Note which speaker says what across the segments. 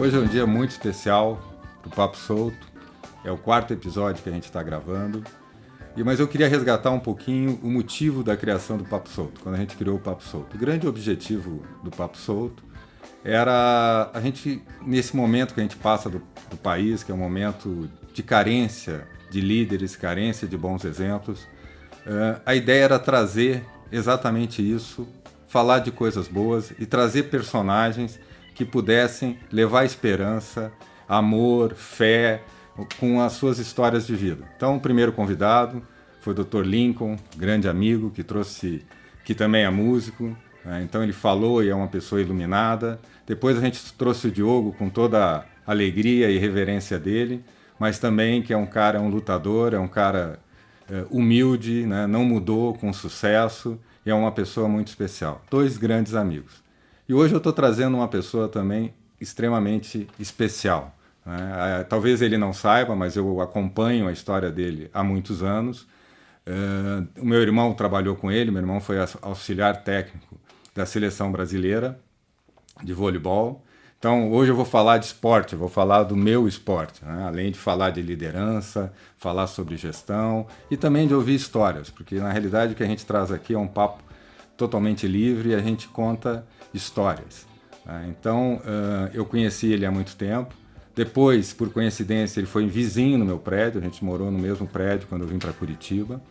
Speaker 1: Hoje é um dia muito especial para o Papo Solto. É o 4º episódio que a gente está gravando. Mas eu queria resgatar um pouquinho o motivo da criação do Papo Solto, quando a gente criou o Papo Solto. O grande objetivo do Papo Solto era a gente, nesse momento que a gente passa do país, que é um momento de carência de líderes, carência de bons exemplos, a ideia era trazer exatamente isso, falar de coisas boas e trazer personagens que pudessem levar esperança, amor, fé, com as suas histórias de vida. Então, o primeiro convidado foi o Dr. Lincoln, grande amigo, que também é músico, né? Então ele falou e é uma pessoa iluminada. Depois a gente trouxe o Diogo com toda a alegria e reverência dele, mas também que é um lutador, é um cara humilde, né? Não mudou, com sucesso, e é uma pessoa muito especial. 2 grandes amigos. E hoje eu estou trazendo uma pessoa também extremamente especial. Talvez ele não saiba, mas eu acompanho a história dele há muitos anos. O meu irmão trabalhou com ele, meu irmão foi auxiliar técnico da seleção brasileira de voleibol. Então, hoje eu vou falar de esporte, eu vou falar do meu esporte, né? Além de falar de liderança, falar sobre gestão e também de ouvir histórias, porque na realidade o que a gente traz aqui é um papo totalmente livre e a gente conta histórias. Então, eu conheci ele há muito tempo. Depois, por coincidência, ele foi vizinho no meu prédio, a gente morou no mesmo prédio quando eu vim para Curitiba.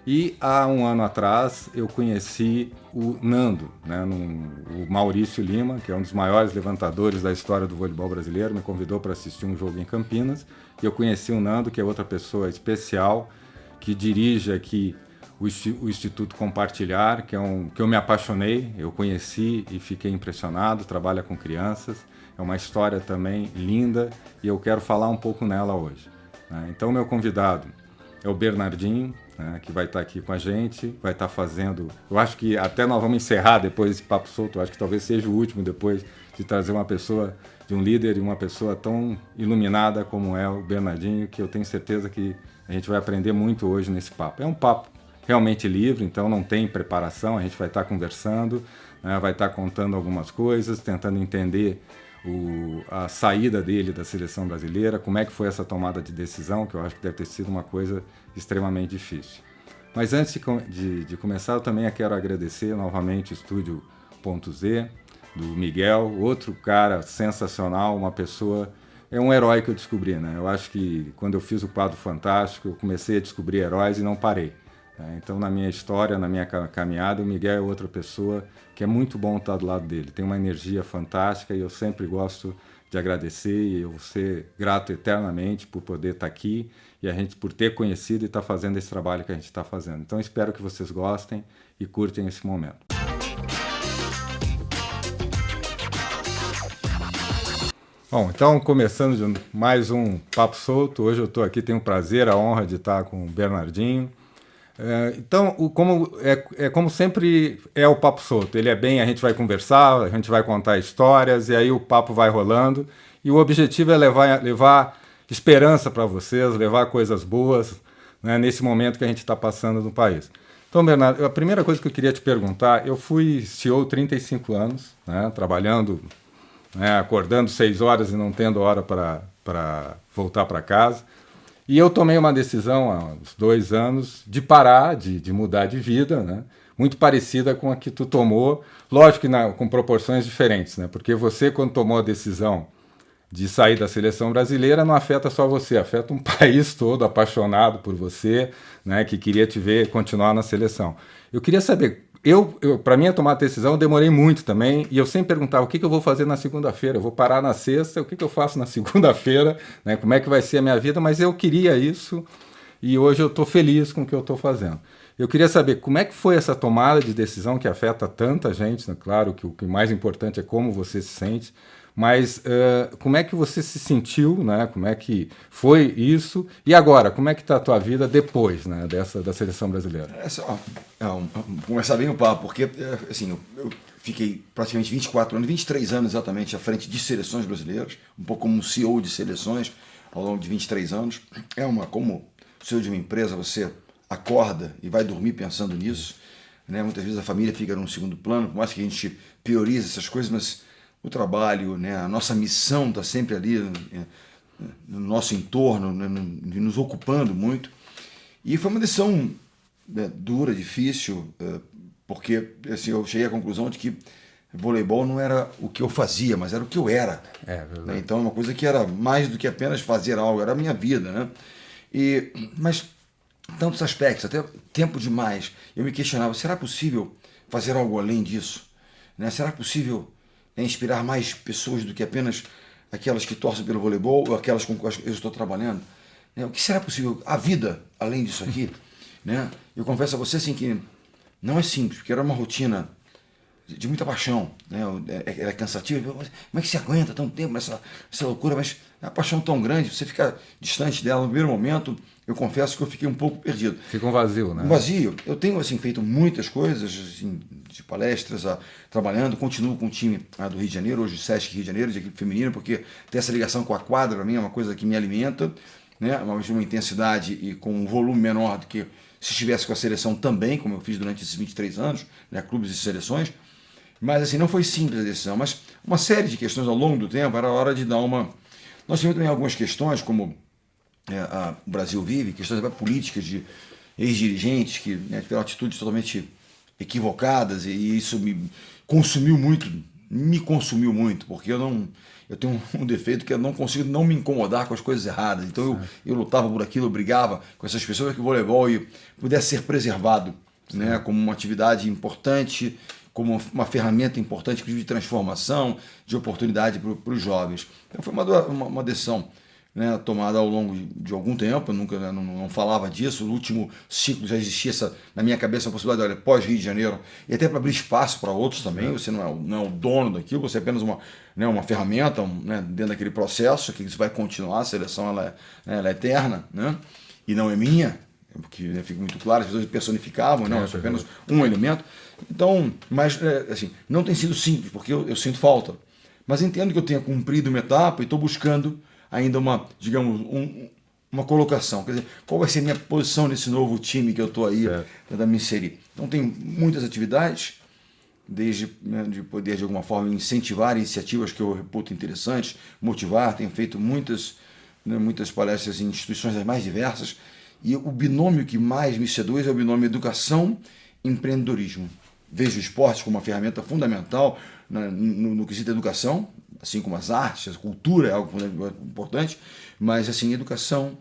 Speaker 1: E há um ano atrás eu conheci o Nando, né, o Maurício Lima, que é um dos maiores levantadores da história do voleibol brasileiro, me convidou para assistir um jogo em Campinas. E eu conheci o Nando, que é outra pessoa especial, que dirige aqui o Instituto Compartilhar, que eu me apaixonei, eu conheci e fiquei impressionado, trabalha com crianças. É uma história também linda e eu quero falar um pouco nela hoje. Então, meu convidado é o Bernardinho, que vai estar aqui com a gente, vai estar fazendo... Eu acho que até nós vamos encerrar depois desse Papo Solto, eu acho que talvez seja o último depois de trazer uma pessoa, de um líder e uma pessoa tão iluminada como é o Bernardinho, que eu tenho certeza que a gente vai aprender muito hoje nesse papo. É um papo realmente livre, então não tem preparação, a gente vai estar conversando, vai estar contando algumas coisas, tentando entender a saída dele da seleção brasileira, como é que foi essa tomada de decisão, que eu acho que deve ter sido uma coisa extremamente difícil. Mas antes de começar, eu também quero agradecer novamente o Estúdio Ponto Z, do Miguel, outro cara sensacional, uma pessoa, é um herói que eu descobri, né? Eu acho que quando eu fiz o Quadro Fantástico, eu comecei a descobrir heróis e não parei. Então, na minha história, na minha caminhada, o Miguel é outra pessoa que é muito bom estar do lado dele. Tem uma energia fantástica e eu sempre gosto de agradecer e eu vou ser grato eternamente por poder estar aqui e a gente por ter conhecido e estar fazendo esse trabalho que a gente está fazendo. Então, espero que vocês gostem e curtem esse momento. Bom, então, começando mais um Papo Solto. Hoje eu estou aqui, tenho o prazer, a honra de estar com o Bernardinho. Então, como sempre é o Papo Solto, ele é bem, a gente vai conversar, a gente vai contar histórias e aí o papo vai rolando e o objetivo é levar esperança para vocês, levar coisas boas, né, nesse momento que a gente está passando no país. Então, Bernardo, a primeira coisa que eu queria te perguntar, eu fui CEO 35 anos, né, trabalhando, né, acordando 6 horas e não tendo hora para voltar para casa. E eu tomei uma decisão há uns 2 anos de parar, de mudar de vida, né? Muito parecida com a que tu tomou, lógico que com proporções diferentes, né? Porque você, quando tomou a decisão de sair da seleção brasileira, não afeta só você, afeta um país todo apaixonado por você, né? Que queria te ver continuar na seleção. Eu queria saber... para mim, tomar a decisão, eu demorei muito também, e eu sempre perguntava o que eu vou fazer na segunda-feira, eu vou parar na sexta, o que eu faço na segunda-feira, né? Como é que vai ser a minha vida, mas eu queria isso, e hoje eu estou feliz com o que eu estou fazendo. Eu queria saber como é que foi essa tomada de decisão que afeta tanta gente, né? Claro que o que mais importante é como você se sente, mas como é que você se sentiu, né? Como é que foi isso? E agora, como é que está a tua vida depois, né, da seleção brasileira?
Speaker 2: Começar bem o papo, porque assim, eu fiquei praticamente 24 anos, 23 anos exatamente à frente de seleções brasileiras, um pouco como um CEO de seleções ao longo de 23 anos. Como CEO de uma empresa, você acorda e vai dormir pensando nisso, né? Muitas vezes a família fica num segundo plano, por mais que a gente priorize essas coisas, mas o trabalho, né, a nossa missão está sempre ali no nosso entorno, né, nos ocupando muito. E foi uma decisão, né, dura, difícil, porque assim, eu cheguei à conclusão de que voleibol não era o que eu fazia, mas era o que eu era. Né? Então é uma coisa que era mais do que apenas fazer algo, era a minha vida. Né? Mas tantos aspectos, até tempo demais, eu me questionava, será possível fazer algo além disso? Né? Será possível inspirar mais pessoas do que apenas aquelas que torcem pelo voleibol ou aquelas com as que eu estou trabalhando? Né? O que será possível? A vida além disso aqui? Né? Eu confesso a você assim, que não é simples, porque era uma rotina de muita paixão, né? Era cansativo. Como é que se aguenta tanto tempo essa loucura? Mas é uma paixão tão grande, você fica distante dela no primeiro momento. Eu confesso que eu fiquei um pouco perdido.
Speaker 1: Fica um vazio, né?
Speaker 2: Um vazio. Eu tenho assim, feito muitas coisas, assim, de palestras, trabalhando, continuo com o time do Rio de Janeiro, hoje Sesc Rio de Janeiro, de equipe feminina, porque ter essa ligação com a quadra, para mim, é uma coisa que me alimenta, né? Uma intensidade e com um volume menor do que se estivesse com a seleção também, como eu fiz durante esses 23 anos, né? Clubes e seleções. Mas assim, não foi simples a decisão, mas uma série de questões ao longo do tempo, era hora de dar uma... Nós tivemos também algumas questões, como o Brasil vive, questões políticas de ex-dirigentes que, né, tiveram atitudes totalmente equivocadas, e isso me consumiu muito, porque eu tenho um defeito que eu não consigo não me incomodar com as coisas erradas. Então eu lutava por aquilo, eu brigava com essas pessoas para que o voleibol pudesse ser preservado, né, como uma atividade importante, como uma ferramenta importante de transformação, de oportunidade para os jovens. Então foi uma decisão, né, tomada ao longo de algum tempo. Eu nunca, né, não falava disso. No último ciclo já existia na minha cabeça a possibilidade, olha, pós-Rio de Janeiro, e até para abrir espaço para outros também. Você não é o dono daquilo, você é apenas uma ferramenta, né, dentro daquele processo, que isso vai continuar, a seleção ela é eterna, né, e não é minha, porque, né, fica muito claro, as pessoas personificavam, não, eu sou apenas um elemento. Então, mas assim, não tem sido simples, porque eu sinto falta. Mas entendo que eu tenha cumprido uma etapa e estou buscando ainda uma colocação. Quer dizer, qual vai ser a minha posição nesse novo time que eu estou aí tentando me inserir? Então, tem muitas atividades, desde, né, de poder, de alguma forma, incentivar iniciativas que eu reputo interessantes, motivar. Tenho feito muitas palestras em instituições das mais diversas, e o binômio que mais me seduz é o binômio educação e empreendedorismo. Vejo o esporte como uma ferramenta fundamental no quesito da educação, assim como as artes, a cultura é algo importante, mas assim, educação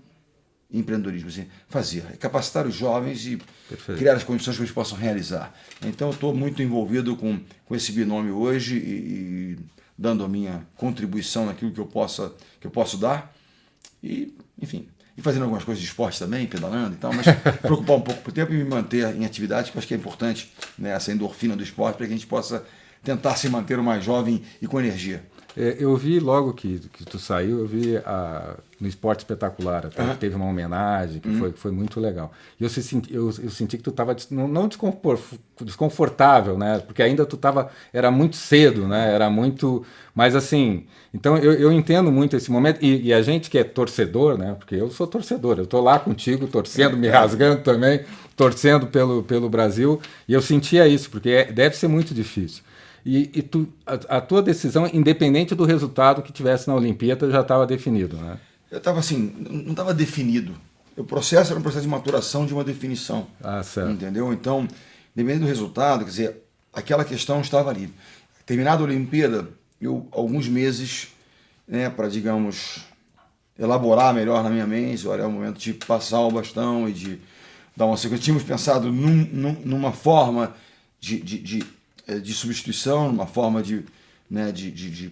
Speaker 2: e empreendedorismo, assim, capacitar os jovens e criar as condições que eles possam realizar. Então eu estou muito envolvido com esse binômio hoje e dando a minha contribuição naquilo que eu posso dar, e enfim, e fazendo algumas coisas de esporte também, pedalando e tal, mas preocupar um pouco por tempo e me manter em atividade, que eu acho que é importante, né, essa endorfina do esporte, para que a gente possa tentar se manter o mais jovem e com energia.
Speaker 1: Eu vi logo que tu saiu, eu vi no Esporte Espetacular, até que teve uma homenagem, que foi muito legal. E eu senti que tu estava não desconfortável, né? Porque ainda era muito cedo, né? Era muito... Mas assim, então eu entendo muito esse momento, e a gente que é torcedor, né? Porque eu sou torcedor, eu estou lá contigo, torcendo, me rasgando também, torcendo pelo Brasil, e eu sentia isso, porque deve ser muito difícil. E a tua decisão, independente do resultado que tivesse na Olimpíada, já estava definido, né?
Speaker 2: Eu estava assim, não estava definido. O processo era um processo de maturação de uma definição.
Speaker 1: Certo.
Speaker 2: Entendeu? Então, dependendo do resultado, quer dizer, aquela questão estava ali. Terminada a Olimpíada, alguns meses, né, para, digamos, elaborar melhor na minha mente, olha, é o momento de passar o bastão e de dar uma sequência. Tínhamos pensado numa forma de substituição, numa forma de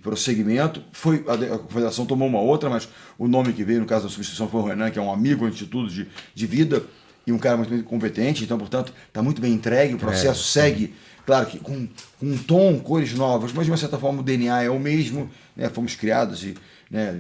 Speaker 2: prosseguimento. A confederação tomou uma outra, mas o nome que veio no caso da substituição foi o Renan, que é um amigo, antes de tudo, de vida, e um cara muito competente. Então, portanto, está muito bem entregue, o processo segue, claro que com um tom, cores novas, mas de uma certa forma o DNA é o mesmo, né? Fomos criados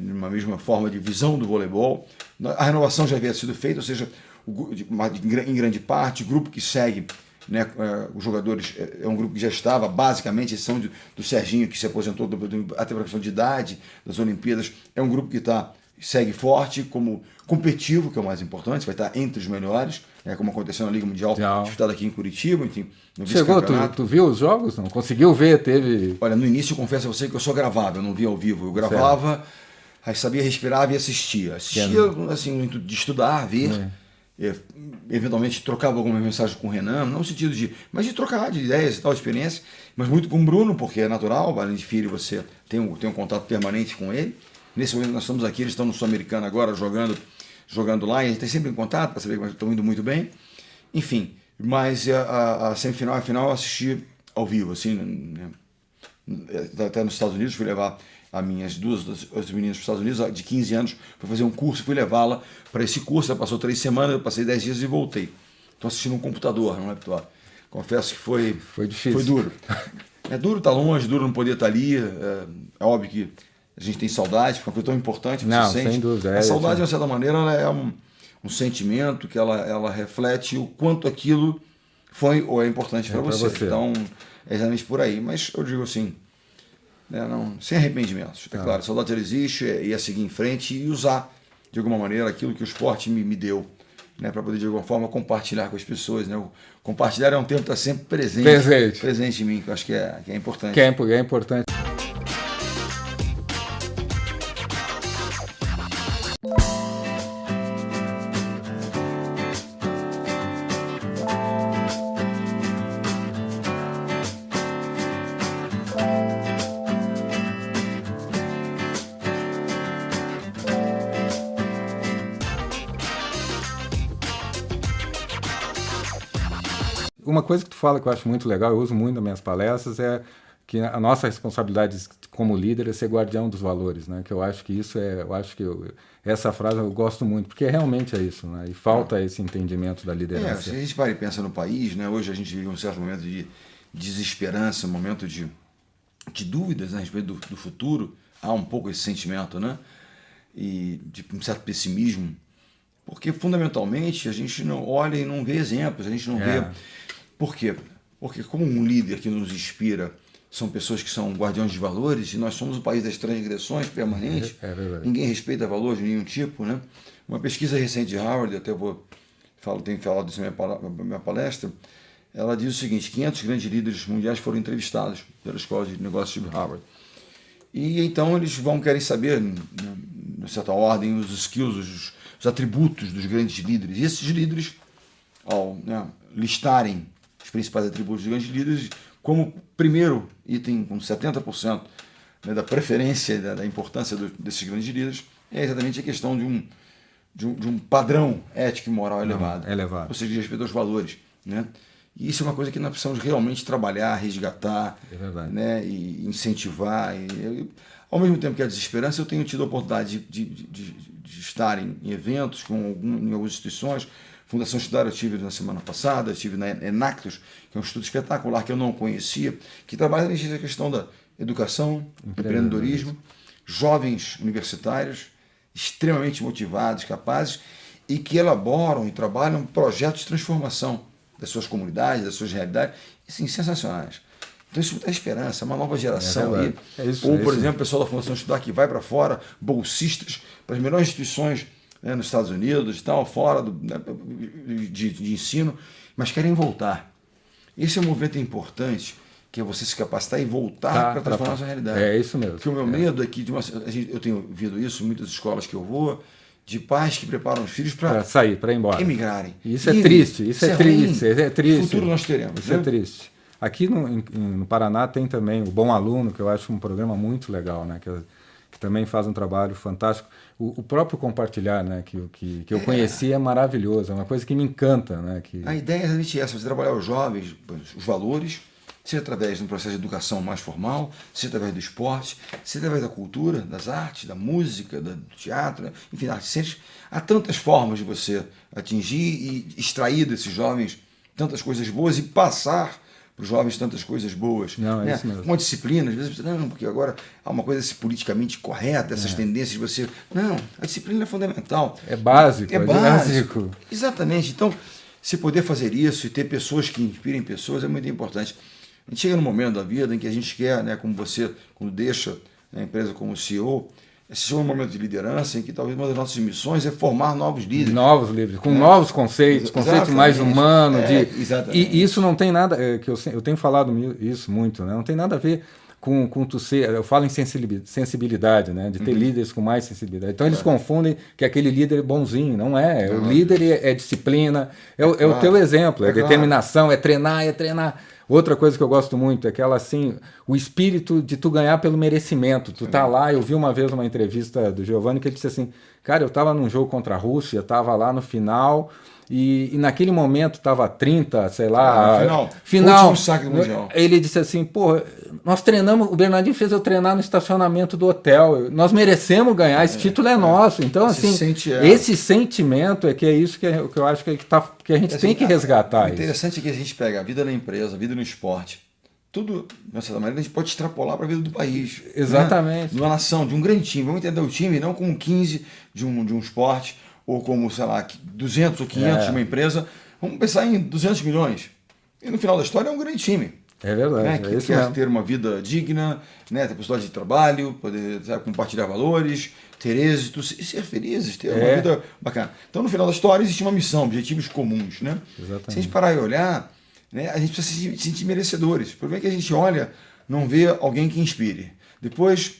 Speaker 2: numa mesma forma de visão do voleibol. A renovação já havia sido feita, ou seja, em grande parte, o grupo que segue, né, os jogadores é um grupo que já estava, basicamente, exceção do Serginho, que se aposentou até por questão de idade das Olimpíadas, é um grupo que está segue forte como competitivo, que é o mais importante, vai estar entre os melhores, como aconteceu na Liga Mundial, disputada aqui em Curitiba, enfim, no
Speaker 1: Chegou, tu viu os jogos? Não conseguiu ver? Teve...
Speaker 2: Olha, no início eu confesso a você que eu só gravava, eu não via ao vivo, eu gravava, aí sabia, respirava e assistia. Assistia, assim, muito de estudar, ver, eventualmente trocava alguma mensagem com o Renan, não no sentido mas de trocar de ideias e tal, de experiência, mas muito com o Bruno, porque é natural, além de filho, você tem um contato permanente com ele. Nesse momento nós estamos aqui, eles estão no Sul-Americano agora, jogando lá, e a gente está sempre em contato para saber que estão indo muito bem. Enfim, mas a semifinal e a final eu assisti ao vivo, assim, né? Até nos Estados Unidos, fui levar as minhas duas meninas para os Estados Unidos, de 15 anos, para fazer um curso, fui levá-la para esse curso, ela passou 3 semanas, eu passei 10 dias e voltei. Estou assistindo um computador, não é laptop. Confesso que foi
Speaker 1: difícil.
Speaker 2: Foi duro. É duro estar longe, duro não poder estar ali, é óbvio que a gente tem saudade, porque é uma coisa tão importante,
Speaker 1: não,
Speaker 2: você sente.
Speaker 1: Sem dúvida.
Speaker 2: A saudade, de uma certa maneira, ela é um sentimento que ela reflete o quanto aquilo foi ou é importante para você. Então, é exatamente por aí. Mas eu digo assim, sem arrependimentos. É claro, a saudade ela existe, é seguir em frente e usar, de alguma maneira, aquilo que o esporte me deu, para poder, de alguma forma, compartilhar com as pessoas. O compartilhar é um termo que está sempre presente em mim, que eu acho que é importante.
Speaker 1: Que é importante. Uma coisa que tu fala que eu acho muito legal, eu uso muito nas minhas palestras, é que a nossa responsabilidade como líder é ser guardião dos valores, né? Que eu acho que essa frase eu gosto muito, porque realmente é isso, né? E falta esse entendimento da liderança.
Speaker 2: Se a gente para e pensa no país, né? Hoje a gente vive um certo momento de desesperança, um momento de dúvidas, né, a respeito do futuro, há um pouco esse sentimento, né? E de um certo pessimismo, porque fundamentalmente a gente não olha e não vê exemplos, a gente não vê. Por quê? Porque como um líder que nos inspira são pessoas que são guardiões de valores, e nós somos o país das transgressões permanentes, ninguém respeita valores de nenhum tipo, né? Uma pesquisa recente de Harvard, até tenho falado isso na minha palestra, ela diz o seguinte: 500 grandes líderes mundiais foram entrevistados pela Escola de Negócios de Harvard. E então eles querem saber, em certa ordem, os skills, os atributos dos grandes líderes. E esses líderes, ao listarem os principais atributos dos grandes líderes, como primeiro item, com 70% da preferência, da importância desses grandes líderes, é exatamente a questão de um padrão ético e moral elevado. Ou seja, de respeito aos valores, né? E isso é uma coisa que nós precisamos realmente trabalhar, resgatar, e incentivar. Ao mesmo tempo que a desesperança, eu tenho tido a oportunidade de estar em eventos em algumas instituições. Fundação Estudar eu estive na semana passada, estive na Enactus, que é um instituto espetacular que eu não conhecia, que trabalha nessa questão da educação, empreendedorismo, jovens universitários extremamente motivados, capazes, e que elaboram e trabalham projetos de transformação das suas comunidades, das suas realidades, assim, sensacionais. Então isso dá esperança, uma nova geração aí. Por exemplo, o pessoal da Fundação Estudar que vai para fora, bolsistas para as melhores instituições, nos Estados Unidos, fora de ensino, mas querem voltar. Esse é um movimento importante, que é você se capacitar e voltar para transformar a sua realidade.
Speaker 1: É isso mesmo.
Speaker 2: Porque o meu medo é que, eu tenho ouvido isso em muitas escolas que eu vou, de pais que preparam os filhos para
Speaker 1: sair, para ir embora.
Speaker 2: Emigrarem.
Speaker 1: Isso é triste, isso é triste.
Speaker 2: No futuro nós teremos.
Speaker 1: Isso é triste. Aqui no Paraná tem também o Bom Aluno, que eu acho um programa muito legal, né? Que também faz um trabalho fantástico. O próprio compartilhar, né? Que eu conheci é maravilhoso, é uma coisa que me encanta, né?
Speaker 2: A ideia é exatamente essa: você trabalhar os jovens, os valores, seja através de um processo de educação mais formal, seja através do esporte, seja através da cultura, das artes, da música, do teatro, né? Enfim, há tantas formas de você atingir e extrair desses jovens tantas coisas boas e passar para os jovens tantas coisas boas.
Speaker 1: Não, é isso mesmo.
Speaker 2: Uma disciplina, às vezes você não, porque agora há uma coisa politicamente correta, essas tendências de você... Não, a disciplina é fundamental.
Speaker 1: É básico, é básico.
Speaker 2: Exatamente. Então, se poder fazer isso e ter pessoas que inspirem pessoas é muito importante. A gente chega num momento da vida em que a gente quer, como você, quando deixa a empresa como CEO, esse é um momento de liderança em que talvez uma das nossas missões é formar novos líderes.
Speaker 1: Novos líderes, com novos conceitos, conceitos mais humanos.
Speaker 2: Exatamente.
Speaker 1: E isso não tem nada, que eu tenho falado isso muito, né? Não tem nada a ver com tu ser, eu falo em sensibilidade, né? De ter líderes com mais sensibilidade. Então eles confundem que aquele líder é bonzinho, não é. O líder é disciplina, é o teu exemplo, é determinação, é treinar. Outra coisa que eu gosto muito é aquela assim, o espírito de tu ganhar pelo merecimento. Tu tá lá, eu vi uma vez uma entrevista do Giovanni que ele disse assim, cara, eu tava num jogo contra a Rússia, tava lá no final e naquele momento tava 30, sei lá, final.
Speaker 2: Último saque do Mundial.
Speaker 1: Ele disse assim, pô, nós treinamos, o Bernardinho fez eu treinar no estacionamento do hotel, nós merecemos ganhar, esse título é nosso. Então assim, esse sentimento é que é isso que eu acho que a gente tem que resgatar.
Speaker 2: O interessante é que a gente pega a vida na empresa, a vida no esporte, tudo, de certa maneira, a gente pode extrapolar para a vida do país.
Speaker 1: Exatamente.
Speaker 2: Né? De uma nação, de um grande time. Vamos entender o time não como 15 de um esporte, ou como, sei lá, 200 ou 500 de uma empresa. Vamos pensar em 200 milhões. E no final da história é um grande time.
Speaker 1: É verdade.
Speaker 2: Né? Que quer ter uma vida digna, né? Ter possibilidade de trabalho, poder compartilhar valores, ter êxito e ser felizes, ter uma vida bacana. Então, no final da história, existe uma missão, objetivos comuns. Né?
Speaker 1: Exatamente.
Speaker 2: Se a gente parar e olhar, né, a gente precisa se sentir merecedores. O problema é que a gente olha, não vê alguém que inspire. Depois,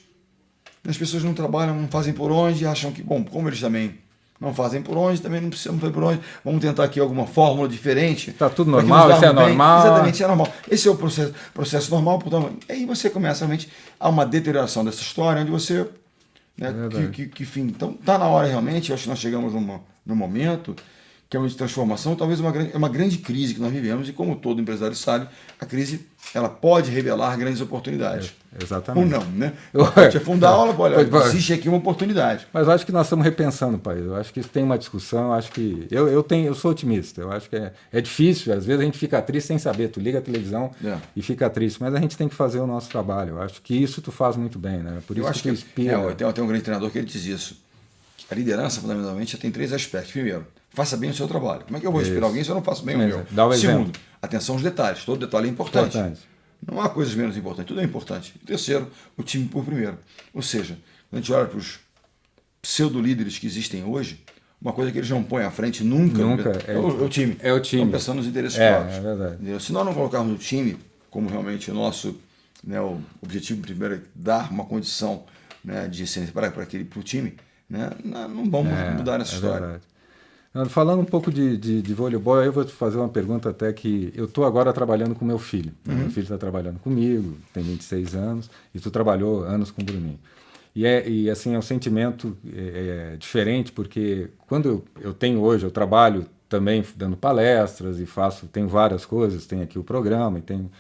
Speaker 2: as pessoas não trabalham, não fazem por onde, acham que, bom, como eles também não fazem por onde, também não precisamos fazer por onde, vamos tentar aqui alguma fórmula diferente.
Speaker 1: Está tudo normal, isso é normal.
Speaker 2: Exatamente, isso é normal. Esse é o processo normal, portanto, aí você começa realmente a uma deterioração dessa história, onde você, né, enfim, então está na hora realmente, eu acho que nós chegamos num momento que é uma transformação, talvez uma grande crise que nós vivemos, e como todo empresário sabe, a crise ela pode revelar grandes oportunidades.
Speaker 1: Exatamente.
Speaker 2: Ou não, né? Pode afundar a aula, olha, existe aqui uma oportunidade.
Speaker 1: Mas eu acho que nós estamos repensando o país. Eu acho que isso tem uma discussão, eu acho que. Eu sou otimista. Eu acho que é difícil, às vezes a gente fica triste sem saber. Tu liga a televisão e fica triste, mas a gente tem que fazer o nosso trabalho. Eu acho que isso tu faz muito bem, né? Por isso
Speaker 2: eu acho
Speaker 1: que tu inspira.
Speaker 2: Tem um grande treinador que ele diz isso. A liderança, fundamentalmente, tem 3 aspectos. Primeiro, faça bem o seu trabalho. Como é que eu vou inspirar alguém se eu não faço bem o meu?
Speaker 1: Dá um
Speaker 2: Segundo,
Speaker 1: exemplo.
Speaker 2: atenção aos detalhes. Todo detalhe é importante. Não há coisas menos importantes. Tudo é importante. Terceiro, o time por primeiro. Ou seja, quando a gente olha para os pseudo-líderes que existem hoje, uma coisa que eles não põem à frente nunca é o time.
Speaker 1: É o time.
Speaker 2: Estão pensando nos interesses próprios.
Speaker 1: É verdade.
Speaker 2: Se nós não colocarmos o time como realmente o nosso, né, o objetivo primeiro é dar uma condição, né, de excelência para o time, né, não vamos mudar essa história.
Speaker 1: Verdade. Falando um pouco de voleibol, eu vou te fazer uma pergunta até que eu estou agora trabalhando com meu filho. Meu filho está trabalhando comigo, tem 26 anos, e tu trabalhou anos com o Bruninho. E assim, é um sentimento diferente, porque quando eu tenho hoje, eu trabalho também dando palestras e tenho várias coisas, tenho aqui o programa e tenho,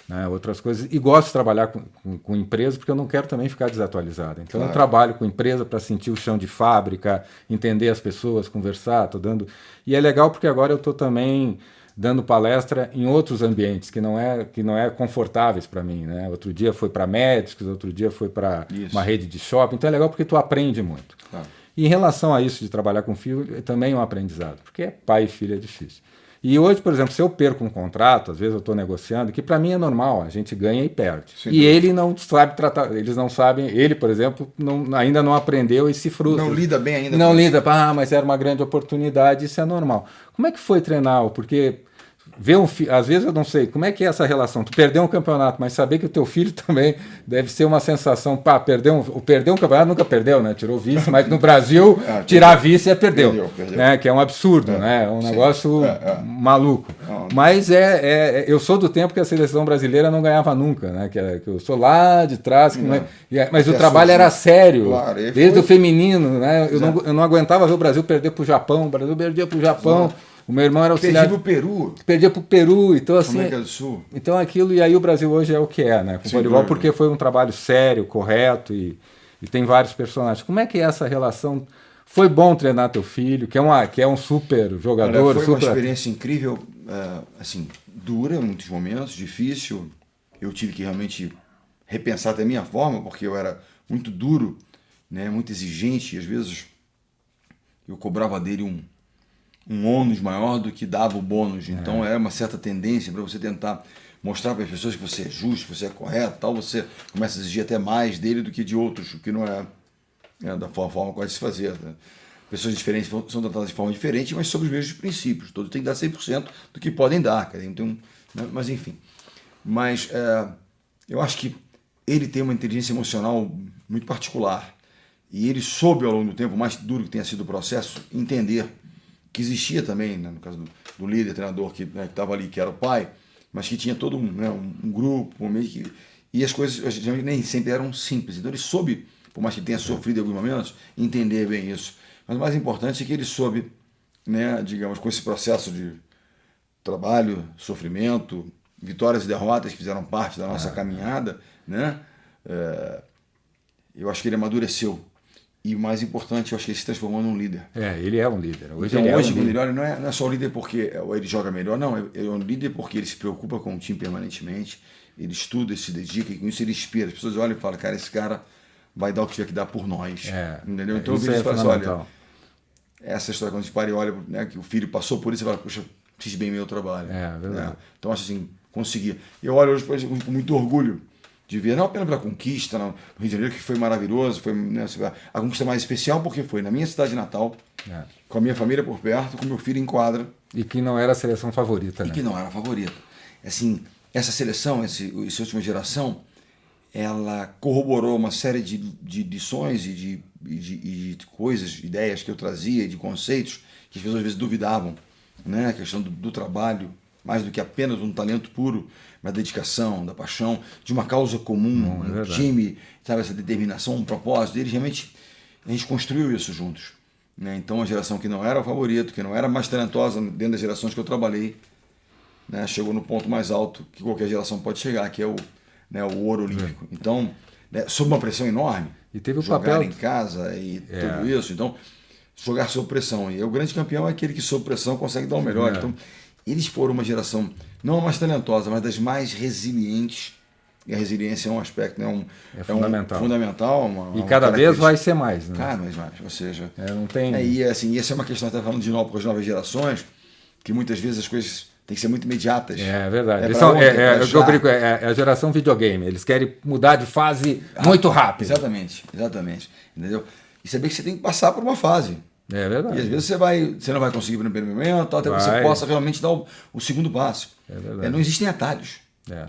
Speaker 1: né, outras coisas, e gosto de trabalhar com empresa porque eu não quero também ficar desatualizado. Então eu trabalho com empresa para sentir o chão de fábrica, entender as pessoas, conversar, tô dando. E é legal porque agora eu estou também dando palestra em outros ambientes que não é confortáveis para mim, né? Outro dia foi para médicos, outro dia foi para uma rede de shopping. Então é legal porque tu aprende muito. E em relação a isso de trabalhar com filho, também é um aprendizado, porque pai e filho é difícil. E hoje, por exemplo, se eu perco um contrato, às vezes eu estou negociando, que para mim é normal, a gente ganha e perde. E ele não sabe tratar, eles não sabem, ele, por exemplo, ainda não aprendeu e se frustra.
Speaker 2: Não lida bem ainda.
Speaker 1: Não lida, mas era uma grande oportunidade, isso é normal. Como é que foi treinar? Porque às vezes eu não sei, como é que é essa relação? Tu perdeu um campeonato, mas saber que o teu filho também deve ser uma sensação, perder um campeonato nunca perdeu, né? Tirou vice, mas no Brasil, tirar vice perdeu. Né? Que é um absurdo, né? É um negócio maluco. Mas eu sou do tempo que a seleção brasileira não ganhava nunca, né? Que eu sou lá de trás, mas o trabalho era sério, desde o feminino, né? Eu não aguentava ver o Brasil perder para o Japão, o Brasil perdia para o Japão. O meu irmão era auxiliar. Perdia pro Peru. Então, assim.
Speaker 2: América do Sul.
Speaker 1: Então, aquilo. E aí, o Brasil hoje é o que é, né? Com o voleibol, porque foi um trabalho sério, correto e tem vários personagens. Como é que é essa relação? Foi bom treinar teu filho, que é um super jogador.
Speaker 2: Olha, foi uma experiência incrível, assim, dura em muitos momentos, difícil. Eu tive que realmente repensar até a minha forma, porque eu era muito duro, né? Muito exigente. E às vezes eu cobrava dele um ônus maior do que dava o bônus. Então era uma certa tendência para você tentar mostrar para as pessoas que você é justo, que você é correto, tal, você começa a exigir até mais dele do que de outros, o que não é né, da forma como se fazia. Né? Pessoas diferentes são tratadas de forma diferente, mas sob os mesmos princípios. Todos têm que dar 100% do que podem dar. Então, né? Mas enfim. Mas eu acho que ele tem uma inteligência emocional muito particular. E ele soube, ao longo do tempo, mais duro que tenha sido o processo, entender que existia também, né, no caso do líder, treinador que estava ali, que era o pai, mas que tinha todo um grupo, e as coisas nem sempre eram simples. Então ele soube, por mais que tenha sofrido em alguns momentos, entender bem isso. Mas o mais importante é que ele soube, né, digamos, com esse processo de trabalho, sofrimento, vitórias e derrotas que fizeram parte da nossa caminhada, né, eu acho que ele amadureceu. E o mais importante, eu acho que ele se transformou num líder.
Speaker 1: Ele é um líder.
Speaker 2: Hoje, então, quando ele olha, não é só um líder porque ele joga melhor, não. Ele é um líder porque ele se preocupa com o time permanentemente, ele estuda, ele se dedica, e com isso ele inspira. As pessoas olham e falam, cara, esse cara vai dar o que tiver que dar por nós. Entendeu? Então eu vejo isso e falo assim, olha, essa história, quando a gente para e olha, né, que o filho passou por isso, você fala, poxa, fiz bem meu trabalho.
Speaker 1: Verdade.
Speaker 2: Né? Então, acho assim, consegui. Eu olho hoje com muito orgulho de ver, não apenas pela conquista no Rio de Janeiro, que foi maravilhoso, foi, né, a conquista mais especial porque foi na minha cidade natal, com a minha família por perto, com meu filho em quadra.
Speaker 1: E que não era a seleção favorita, né?
Speaker 2: E que não era a favorita. Assim, essa seleção, essa última geração, ela corroborou uma série de lições e de coisas, ideias que eu trazia, de conceitos, que as pessoas às vezes duvidavam, né? A questão do trabalho, mais do que apenas um talento puro, mas da dedicação, da paixão, de uma causa comum, um time, sabe, essa determinação, um propósito. Eles realmente, a gente construiu isso juntos. Né? Então, a geração que não era o favorito, que não era mais talentosa dentro das gerações que eu trabalhei, né, chegou no ponto mais alto que qualquer geração pode chegar, que é o ouro olímpico. Então, né, sob uma pressão enorme,
Speaker 1: e teve o
Speaker 2: jogar
Speaker 1: papel
Speaker 2: em casa e tudo isso. Então, jogar sob pressão. E o grande campeão é aquele que sob pressão consegue dar o melhor. Então, eles foram uma geração não a mais talentosa, mas das mais resilientes. E a resiliência é um aspecto, né? Fundamental.
Speaker 1: E cada vez vai ser mais. Né?
Speaker 2: Cada vez mais. Ou seja,
Speaker 1: não tem...
Speaker 2: E assim, essa é uma questão, até falando de novo com as novas gerações, que muitas vezes as coisas têm que ser muito imediatas.
Speaker 1: É verdade. Eu brinco, é a geração videogame. Eles querem mudar de fase muito rápido.
Speaker 2: Exatamente. Entendeu? E saber que você tem que passar por uma fase.
Speaker 1: É verdade.
Speaker 2: E às vezes você não vai conseguir no primeiro momento, até que você possa realmente dar o segundo passo.
Speaker 1: É verdade.
Speaker 2: Não existem atalhos.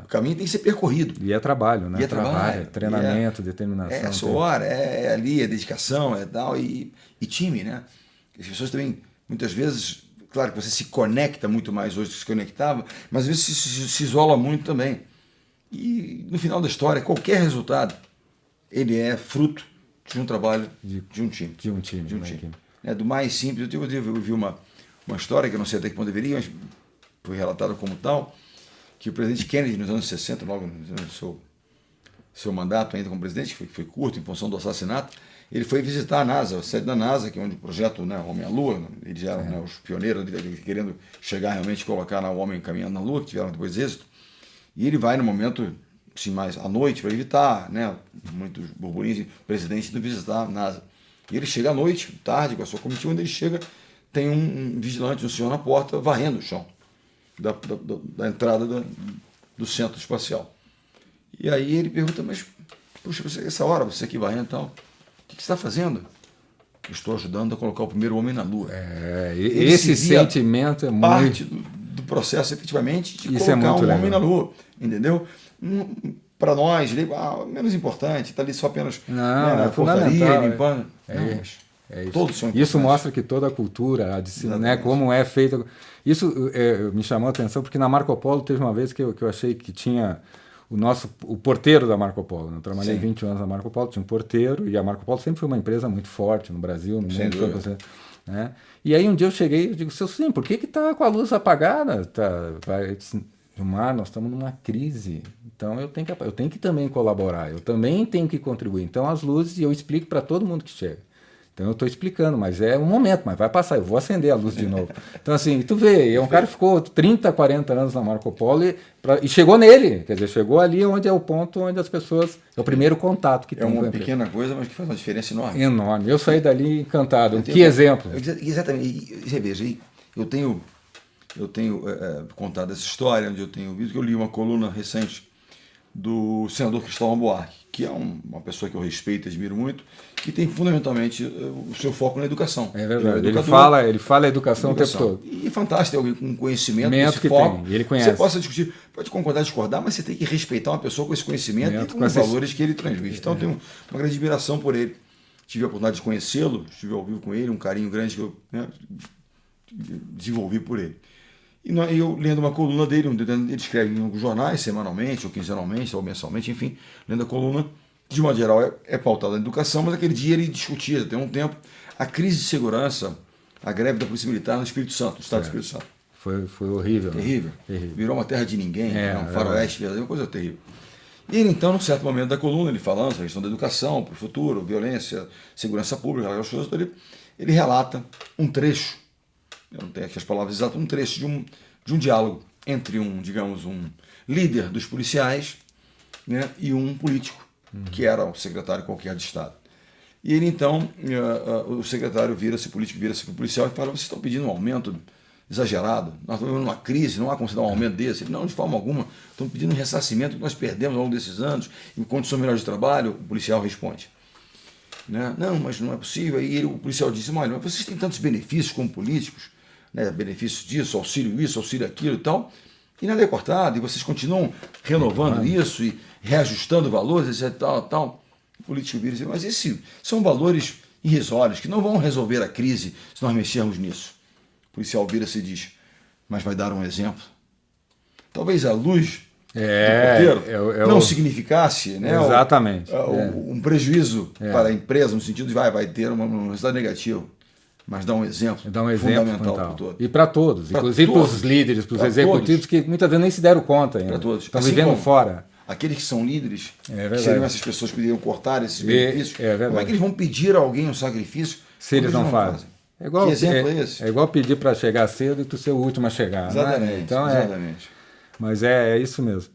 Speaker 2: O caminho tem que ser percorrido.
Speaker 1: E é trabalho, né? É treinamento, determinação.
Speaker 2: É suor, é ali, é dedicação, é tal, e time, né? As pessoas também, muitas vezes, claro que você se conecta muito mais hoje do que se conectava, mas às vezes se isola muito também. E no final da história, qualquer resultado, ele é fruto de um trabalho de um time.
Speaker 1: De um time.
Speaker 2: Do mais simples, eu vi uma história que eu não sei até que ponto deveria, mas foi relatada como tal, que o presidente Kennedy, nos anos 60, logo no seu mandato ainda como presidente, que foi curto em função do assassinato, ele foi visitar a NASA, a sede da NASA, que é onde o projeto, né, Homem à Lua, eles eram os pioneiros, querendo chegar realmente a colocar o homem caminhando na Lua, que tiveram depois êxito, e ele vai no momento, assim, mais à noite, para evitar, né, muitos burburinhos, o presidente indo visitar a NASA. E ele chega à noite, tarde, com a sua comitiva, onde ele chega, tem um vigilante, um senhor na porta, varrendo o chão da entrada do centro espacial. E aí ele pergunta, mas, puxa, essa hora, você aqui varrendo e tal, o que você está fazendo? Eu estou ajudando a colocar o primeiro homem na Lua.
Speaker 1: Esse sentimento é
Speaker 2: parte
Speaker 1: muito...
Speaker 2: do processo, efetivamente, de
Speaker 1: Isso
Speaker 2: colocar
Speaker 1: muito
Speaker 2: homem na Lua, entendeu? Para nós, menos importante, está ali só apenas
Speaker 1: na portaria,
Speaker 2: limpando.
Speaker 1: Isso.
Speaker 2: Todos são
Speaker 1: isso mostra que toda a cultura, né, como é feita. Isso me chamou a atenção, porque na Marco Polo teve uma vez que eu achei que tinha o porteiro da Marco Polo. Eu trabalhei 20 anos na Marco Polo, tinha um porteiro, e a Marco Polo sempre foi uma empresa muito forte no Brasil, no mundo. Né? E aí um dia eu cheguei e digo, seu Sim, por que está com a luz apagada? Gilmar, nós estamos numa crise, então eu tenho que também colaborar, eu também tenho que contribuir. Então as luzes, e eu explico para todo mundo que chega. Então eu estou explicando, mas é um momento, mas vai passar, eu vou acender a luz de novo. Então assim, tu vê, é um cara que ficou 30, 40 anos na Marco Polo e chegou nele, quer dizer, chegou ali onde é o ponto onde as pessoas, é o primeiro contato que tem.
Speaker 2: É uma pequena coisa, mas que faz uma diferença enorme.
Speaker 1: Enorme, eu saí dali encantado, que exemplo.
Speaker 2: Exatamente, e você veja, eu tenho contado essa história, onde eu tenho visto que eu li uma coluna recente do senador Cristóvão Buarque, que é uma pessoa que eu respeito e admiro muito, que tem fundamentalmente o seu foco na educação.
Speaker 1: É verdade.
Speaker 2: Ele é um
Speaker 1: Ele fala a educação o tempo todo.
Speaker 2: E é fantástico ter alguém com conhecimento, esse
Speaker 1: que
Speaker 2: foco.
Speaker 1: tem, e ele conhece.
Speaker 2: Você possa discutir, pode concordar, discordar, mas você tem que respeitar uma pessoa com esse conhecimento e com os valores que ele transmite. Então eu tenho uma grande admiração por ele. Tive a oportunidade de conhecê-lo, estive ao vivo com ele, um carinho grande que eu desenvolvi por ele. E eu lendo uma coluna dele, ele escreve em alguns jornais, semanalmente, ou quinzenalmente, ou mensalmente, enfim, lendo a coluna, de modo geral é pautada na educação, mas aquele dia ele discutia, tem um tempo, a crise de segurança, a greve da Polícia Militar no Espírito Santo, no estado do Espírito Santo.
Speaker 1: Foi horrível.
Speaker 2: Terrível.
Speaker 1: Né? Terrível.
Speaker 2: Virou uma terra de ninguém, um faroeste, uma coisa terrível. E ele, então, num certo momento da coluna, ele falando sobre a questão da educação, para o futuro, violência, segurança pública, aquelas coisas, ele relata um trecho, eu não tenho aqui as palavras exatas, um trecho de um diálogo entre um líder dos policiais, né, e um político, que era o secretário qualquer de Estado. E ele, então, o secretário o político vira-se para o policial e fala: vocês estão pedindo um aumento exagerado, nós estamos vivendo uma crise, não há como se dar um aumento desse. Ele: não, de forma alguma, estão pedindo um ressarcimento que nós perdemos ao longo desses anos, em condições melhores de trabalho. O policial responde: né, não, mas não é possível. E o policial disse: olha, mas vocês têm tantos benefícios como políticos, né, benefícios disso, auxílio isso, auxílio aquilo e tal, e nada é cortado, e vocês continuam renovando isso e reajustando valores, etc, tal. O político vira e diz: mas esses são valores irrisórios, que não vão resolver a crise se nós mexermos nisso. O policial vira-se e diz: mas vai dar um exemplo. Talvez a luz do porteiro não significasse, né,
Speaker 1: exatamente,
Speaker 2: um prejuízo para a empresa, no sentido de vai ter um resultado negativo. Mas dá um exemplo fundamental para todos.
Speaker 1: E para todos, inclusive para os líderes, para os executivos, que muitas vezes nem se deram conta ainda.
Speaker 2: Para todos.
Speaker 1: Estão vivendo fora.
Speaker 2: Aqueles que são líderes, que seriam essas pessoas que poderiam cortar esses benefícios, como é que eles vão pedir a alguém um sacrifício
Speaker 1: se eles não fazem?
Speaker 2: Que exemplo é esse?
Speaker 1: É igual pedir para chegar cedo e tu ser o último a chegar.
Speaker 2: Exatamente.
Speaker 1: Né? Então
Speaker 2: exatamente.
Speaker 1: Mas é isso mesmo.